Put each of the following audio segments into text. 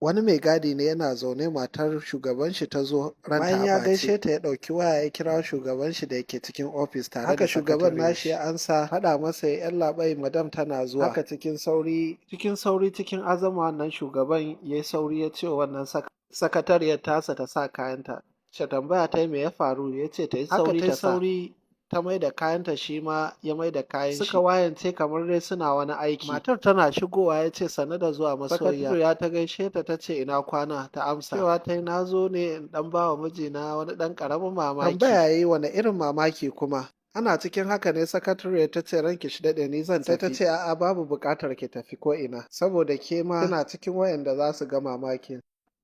Wani mai gadi ne yana zaune matar shugaban shi ta zo ranta bayan ya gaishe ta ya ɗauki waya ya kira shugaban shi da yake cikin ofis tare haka da shugaban nashi ya ansa faɗa masa yan labai madam tana zuwa haka cikin sauri cikin azama wannan shugaban ya sauri ya ce wannan sakatariyar tasa ta sa kayanta ta tambaya ta me ya faru ya ce ta yi sauri ta mai da kayanta shi ma ya mai da kayan shi suka wayance kamar dai suna wani aiki matar tana shigowa ya ce sannu da zuwa masoyiya ya ta gaishe ta ta ce ina kwana ta amsa cewa ta yi na zo ne in dan ba wa mijina wani dan karamin mamaki tambaya yi wani irin mamaki kuma ana cikin haka ne sakatare ta ce ranki shi daɗe ni zan tafi sai ta ce a'a babu buƙatar ki tafi ko ina saboda ke ma kina cikin wayanda za su ga mamakin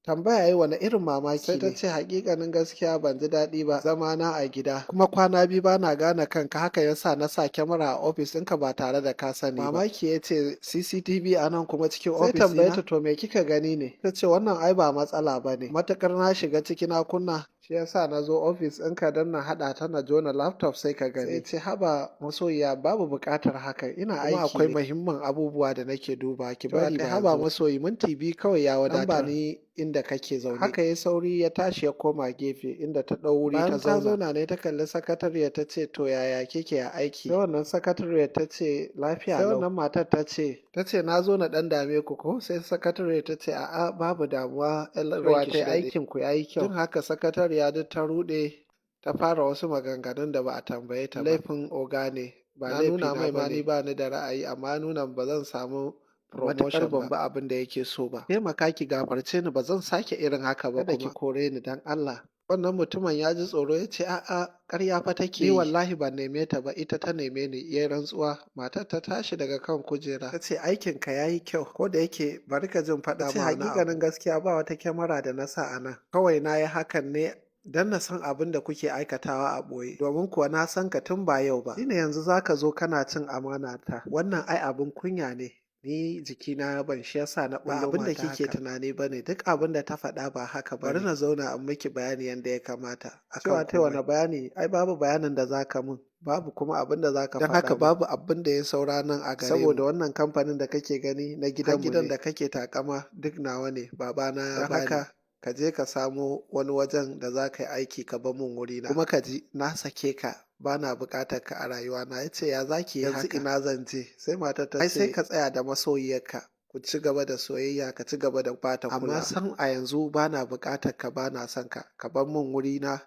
tambaya yi wani irin mamaki sai ta ce hakikanin gaskiya ban ji daɗi ba zama na a gida kuma kwana biyu ba na gane kanka haka yasa na sa kyamara a ofis ɗinka ba tare da ka sani ba mamaki ya ce CCTV a nan kuma cikin ofis sai tambaye ta to me kika gani ne ta ce wannan ai ba matsala ba ne matakar na shiga ciki na kunna shi yasa na zo ofis ɗinka don na haɗa ta na jona laptop sai ka gani sai ce haba masoyiya babu buƙatar haka ina aiki kuma akwai muhimman abubuwa da nake duba ki bari ba haba masoyi minti biyu kawai ya wadatar ba ni inda kake zaune haka ya sauri ya tashi ya koma gefe inda ta ɗau wuri ta zauna ne ta kalli sakatariya ta ce to yaya kike a aiki sai wannan sakatariya ta ce lafiya lau sai wannan matar ta ce na zo na ɗan dame ku ko sai sakatariya ta ce a'a babu damuwa ruwa ta aikin ku yayi kyau tun haka sakatariya duk ta ruɗe ta fara wasu maganganun da ba a tambaye ta ba laifin oga ne ba na nuna mai ma ni ba ni da ra'ayi amma nuna ba zan samu promotion ban ba abin da yake so ba taimaka ki gafarce ni ba zan sake irin haka ba kada ki kore ni dan Allah wannan mutumin ya ji tsoro ya ce a'a ƙarya fa take ni wallahi ban neme ta ba ita ta neme ni yayin rantsuwa matar ta tashi daga kan kujera ta ce aikin ka yayi kyau ko da yake bari ka jin faɗa ma hakikanin gaskiya ba wata kyamara da na sa a nan kawai na yi hakan ne dan na san abin da kuke aikatawa a ɓoye domin kuwa na san ka tun ba yau ba shine yanzu zaka zo kana cin amana ta wannan ai abin kunya ne ni jikina ban shi yasa na ba abin da kike tunani bane duk abin da ta faɗa ba haka bari na zauna in miki bayani yanda ya kamata cewa ta wani bayani ai babu bayanin da zaka mun babu kuma abin da zaka faɗa don haka babu abin da ya saura nan a gare saboda wannan kamfanin da kake gani na gidan da kake takama duk nawa ne babana ya bani haka ka je ka samo wani wajen da za ka yi aiki ka bar mun wuri na kuma ka ji na sake ka ba na buƙatar ka a rayuwa na yace ya zaki yanzu ina zan je sai matar ta ce ai sai ka tsaya da masoyiyarka ku ci gaba da soyayya ka ci gaba da bata kula amma san a yanzu ba na buƙatar ka ba na son ka ka bar mun wuri na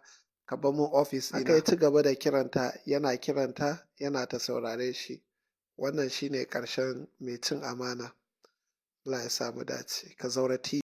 ka bar mun ofis ina aka ci gaba da kiranta yana ta saurare shi wannan shine ƙarshen mai cin amana Allah ya samu dace ka zaura